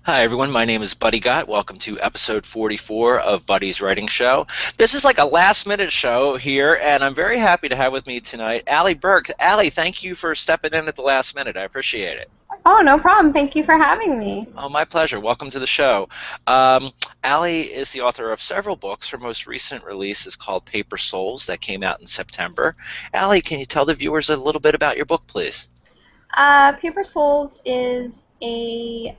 Hi, everyone. My name is Buddy Gott. Welcome to episode 44 of Buddy's Writing Show. This is like a last-minute show here, and I'm very happy to have with me tonight Allie Burke. Allie, thank you for stepping in at the last minute. I appreciate it. Oh, no problem. Thank you for having me. Oh, my pleasure. Welcome to the show. Um, Allie is the author of several books. Her most recent release is called Paper Souls that came out in September. Allie, can you tell the viewers a little bit about your book, please? Paper Souls is a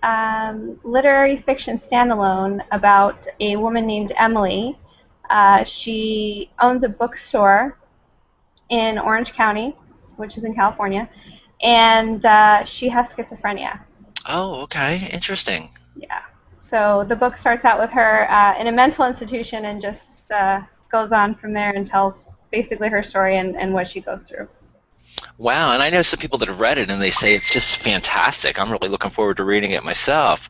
literary fiction standalone about a woman named Emily. She owns a bookstore in Orange County, which is in California, and she has schizophrenia. Oh, okay. Interesting. Yeah. So the book starts out with her in a mental institution and just goes on from there and tells basically her story and what she goes through. Wow, and I know some people that have read it and they say it's just fantastic. I'm really looking forward to reading it myself.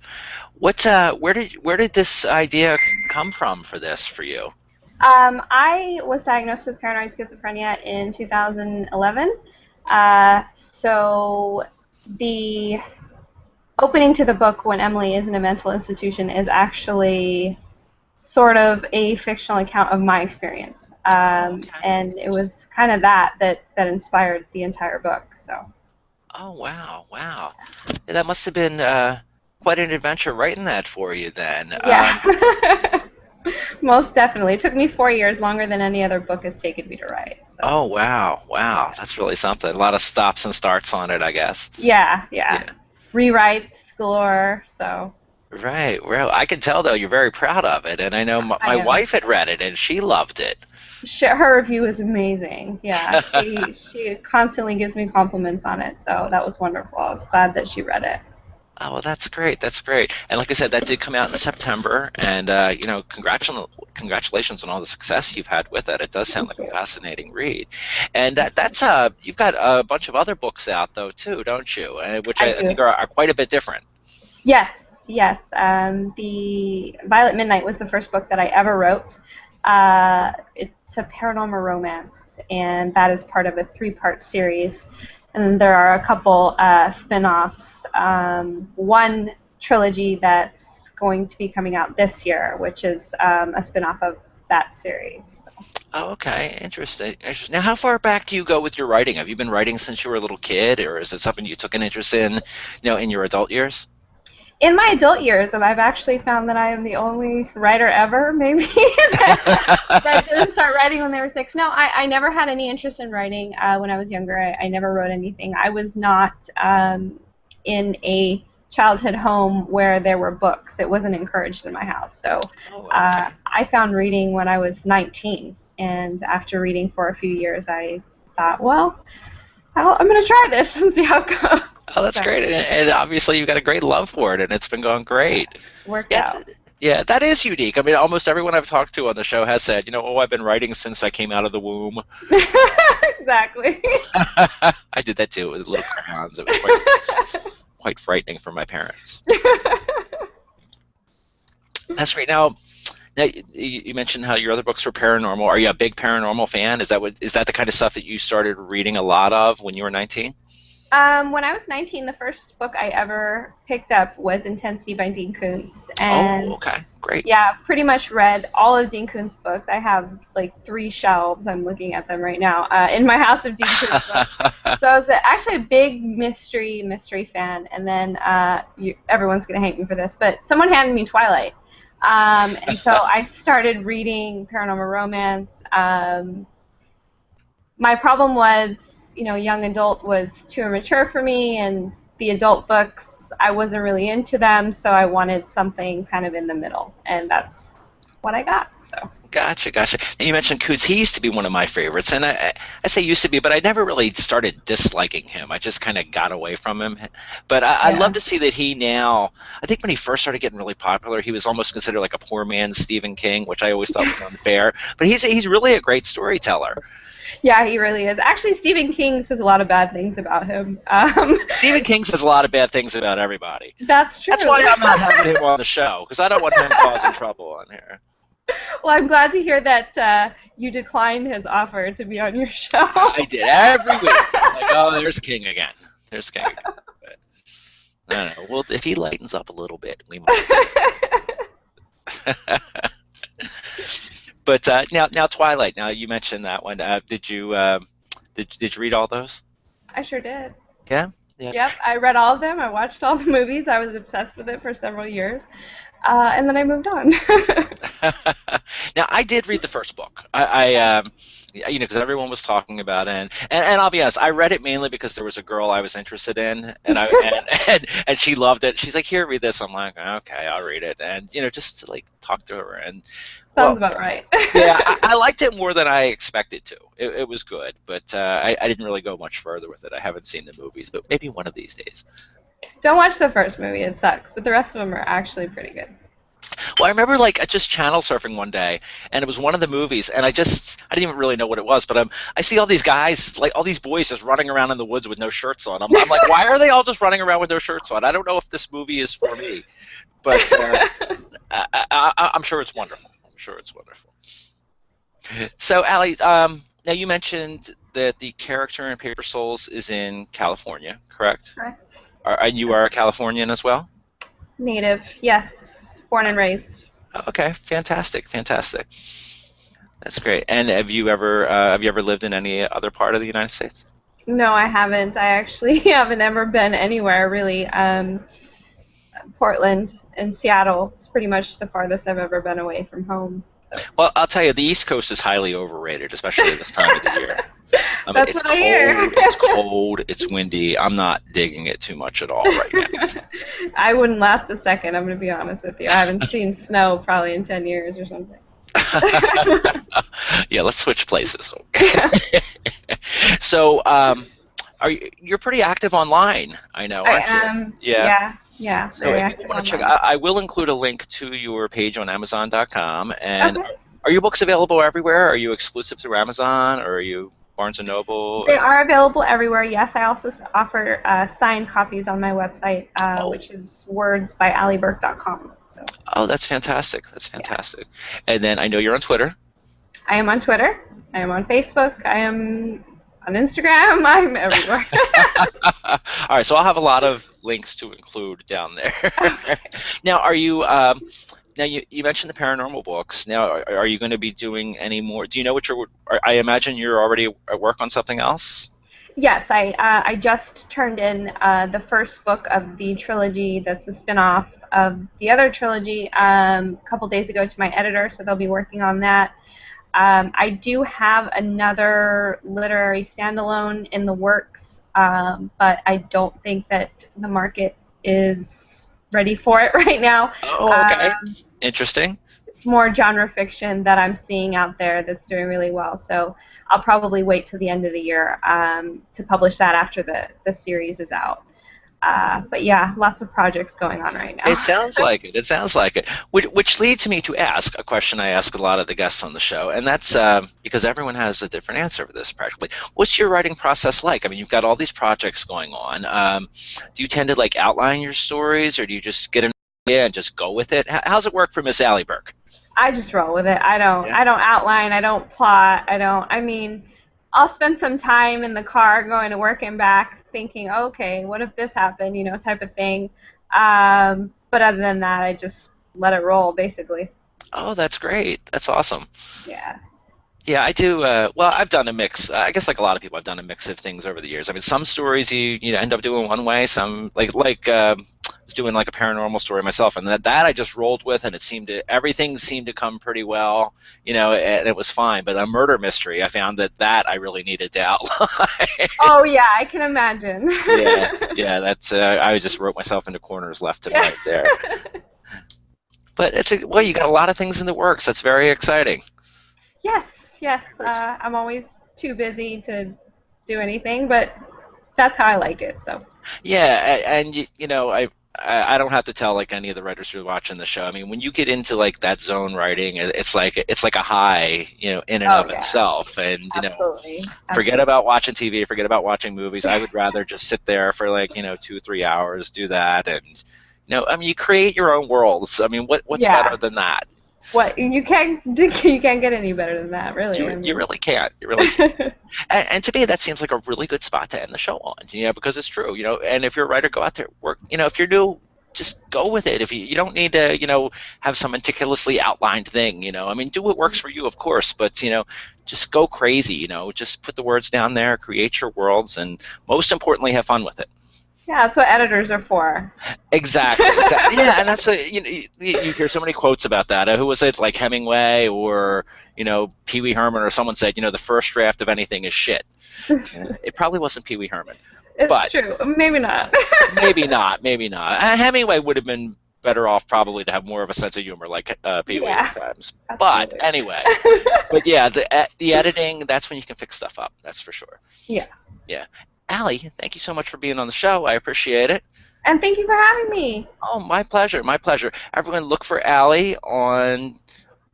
Where did this idea come from for this for you? I was diagnosed with paranoid schizophrenia in 2011. So the opening to the book when Emily is in a mental institution is actually sort of a fictional account of my experience. Okay. And it was kind of that inspired the entire book. So. Oh, wow, wow. Yeah, that must have been quite an adventure writing that for you then. Yeah. Most definitely. It took me 4 years, longer than any other book has taken me to write. So. Oh, wow, wow. That's really something. A lot of stops and starts on it, I guess. Yeah. Yeah. Rewrites galore, so. Right. Well, I can tell, though, you're very proud of it. And I know I my am. wife had read it and she loved it. Her review was amazing. Yeah, she constantly gives me compliments on it, so that was wonderful. I was glad that she read it. Oh, well, that's great. That's great. And like I said, that did come out in September. And, congratulations on all the success you've had with it. It does sound Thank like a you. fascinating read. And that's you've got a bunch of other books out, though, too, don't you? Which I I do. think are quite a bit different. Yes. The Violet Midnight was the first book that I ever wrote. It's a paranormal romance, and that is part of a three-part series. And there are a couple spin-offs. One trilogy that's going to be coming out this year, which is a spin-off of that series. Oh, okay. Interesting. Interesting. Now, how far back do you go with your writing? Have you been writing since you were a little kid, or is it something you took an interest in, in your adult years? In my adult years, and I've actually found that I am the only writer ever, maybe, that didn't start writing when they were 6. No, I never had any interest in writing when I was younger. I never wrote anything. I was not in a childhood home where there were books. It wasn't encouraged in my house. So Oh, okay. I found reading when I was 19, and after reading for a few years, I thought, well, I'm going to try this and see how it goes. Oh, that's So, great. And obviously, you've got a great love for it, and it's been going great. worked Yeah, out. yeah, that is unique. I mean, almost everyone I've talked to on the show has said, oh, I've been writing since I came out of the womb. Exactly. I did that too with little crayons. It was quite frightening for my parents. That's great. Now you mentioned how your other books were paranormal. Are you a big paranormal fan? Is that the kind of stuff that you started reading a lot of when you were 19? When I was 19, the first book I ever picked up was Intensity by Dean Koontz. Oh, And okay, great. yeah, pretty much read all of Dean Koontz's books. I have like 3 shelves. I'm looking at them right now in my house of Dean Koontz books. So I was actually a big mystery fan. And then everyone's going to hate me for this, but someone handed me Twilight. And so I started reading paranormal romance. My problem was, young adult was too immature for me, and the adult books, I wasn't really into them, so I wanted something kind of in the middle, and that's what I got. So. Gotcha. And you mentioned Coots. He used to be one of my favorites, and I say used to be, but I never really started disliking him. I just kind of got away from him. But I Yeah. love to see that he now. I think when he first started getting really popular, he was almost considered like a poor man's Stephen King, which I always thought was unfair. But he's really a great storyteller. Yeah, he really is. Actually, Stephen King says a lot of bad things about him. Stephen King says a lot of bad things about everybody. That's true. That's why I'm not having him on the show, because I don't want him causing trouble on here. Well, I'm glad to hear that you declined his offer to be on your show. I did every week. Like, oh, there's King again. There's King again. I don't know. Well, if he lightens up a little bit, we might. But now Twilight. Now you mentioned that one. Did you read all those? I sure did. Yeah, yeah. Yep, I read all of them. I watched all the movies. I was obsessed with it for several years. And then I moved on. Now I did read the first book. Because everyone was talking about it, and I'll be honest, I read it mainly because there was a girl I was interested in, and she loved it. She's like, "Here, read this." I'm like, "Okay, I'll read it," and just to like talk to her, and Sounds well, about right. yeah, I liked it more than I expected to. It was good, but I didn't really go much further with it. I haven't seen the movies, but maybe one of these days. Don't watch the first movie. It sucks, but the rest of them are actually pretty good. Well, I remember like just channel surfing one day, and it was one of the movies, and I didn't even really know what it was, but I see all these guys, like all these boys, just running around in the woods with no shirts on. I'm like, why are they all just running around with no shirts on? I don't know if this movie is for me, but I'm sure it's wonderful. I'm sure it's wonderful. So, Allie, now you mentioned that the character in Paper Souls is in California, correct? Correct. You are a Californian as well? Native, yes. Born and raised. Okay, fantastic, fantastic. That's great. And have you ever lived in any other part of the United States? No, I haven't. I actually haven't ever been anywhere really. Portland and Seattle is pretty much the farthest I've ever been away from home. So. Well, I'll tell you, the East Coast is highly overrated, especially this time of the year. I mean, That's it's what I hear. cold, it's cold, it's windy. I'm not digging it too much at all right now. I wouldn't last a second, I'm going to be honest with you. I haven't seen snow probably in 10 years or something. Yeah, let's switch places. Okay. So, you're pretty active online, I know, aren't you? I am. Yeah. Yeah. So Very if you active want to check, online. I will include a link to your page on Amazon.com. And Okay. are your books available everywhere? Are you exclusive through Amazon, or are you Barnes and Noble? They are available everywhere. Yes, I also offer signed copies on my website, Oh, which is wordsbyallieburke.com. So oh, that's fantastic. That's fantastic. And then I know you're on Twitter. I am on Twitter. I am on Facebook. I am on Instagram. I'm everywhere. All right, so I'll have a lot of links to include down there. Now, now you mentioned the paranormal books. Now, are you going to be doing any more? Do you know what I imagine you're already at work on something else? Yes, I just turned in the first book of the trilogy that's a spin-off of the other trilogy a couple days ago to my editor, so they'll be working on that. I do have another literary standalone in the works, but I don't think that the market is ready for it right now. Oh, okay. Interesting. It's more genre fiction that I'm seeing out there that's doing really well, so I'll probably wait till the end of the year to publish that after the series is out. But yeah, lots of projects going on right now. It sounds like it. It sounds like it. Which leads me to ask a question I ask a lot of the guests on the show, and that's because everyone has a different answer for this practically. What's your writing process like? I mean, you've got all these projects going on. Do you tend to like outline your stories, or do you just get an idea and just go with it? How's it work for Miss Allie Burke? I just roll with it. I don't. Yeah. I don't outline. I don't plot. I mean, I'll spend some time in the car going to work and back, thinking, okay, what if this happened? Type of thing. But other than that, I just let it roll, basically. Oh, that's great. That's awesome. Yeah. Yeah, I do. Well, I've done a mix. I guess like a lot of people, I've done a mix of things over the years. I mean, some stories you end up doing one way. Some I was doing like a paranormal story myself, and that I just rolled with, and everything seemed to come pretty well, and it was fine. But a murder mystery, I found that I really needed to outline. Oh yeah, I can imagine. Yeah. That's I just wrote myself into corners left and right there. But you got a lot of things in the works. That's very exciting. Yes. I'm always too busy to do anything, but that's how I like it. So. Yeah, and I don't have to tell like any of the writers who are watching the show. I mean, when you get into like that zone writing, it's like a high, in and of itself. And Absolutely. Forget about watching TV, forget about watching movies. I would rather just sit there for like 2-3 hours, do that, and I mean, you create your own worlds. I mean, what's better than that? What you can't get any better than that, really. I You mean. really can't. You really can't. And to me, that seems like a really good spot to end the show on, because it's true, and if you're a writer, go out there, work, if you're new, just go with it. If you don't need to, have some meticulously outlined thing, I mean, do what works for you, of course, but, just go crazy, just put the words down there, create your worlds, and most importantly, have fun with it. Yeah, that's what editors are for. Exactly. Exactly. Yeah, and that's you hear so many quotes about that. Who was it? Like Hemingway or Pee Wee Herman or someone said, the first draft of anything is shit. It probably wasn't Pee Wee Herman, It's but true. Maybe not. maybe not. Maybe not. Hemingway would have been better off probably to have more of a sense of humor like Pee Wee Yeah, at times. But absolutely. anyway, but yeah, the editing, that's when you can fix stuff up. That's for sure. Yeah. Yeah. Allie, thank you so much for being on the show. I appreciate it. And thank you for having me. Oh, my pleasure. My pleasure. Everyone, look for Allie on,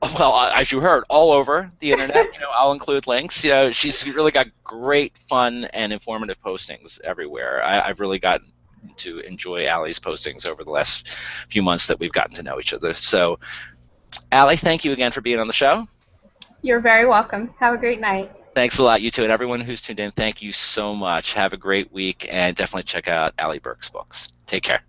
well, as you heard, all over the internet. I'll include links. She's really got great, fun, and informative postings everywhere. I've really gotten to enjoy Allie's postings over the last few months that we've gotten to know each other. So, Allie, thank you again for being on the show. You're very welcome. Have a great night. Thanks a lot, you too. And everyone who's tuned in, thank you so much. Have a great week, and definitely check out Allie Burke's books. Take care.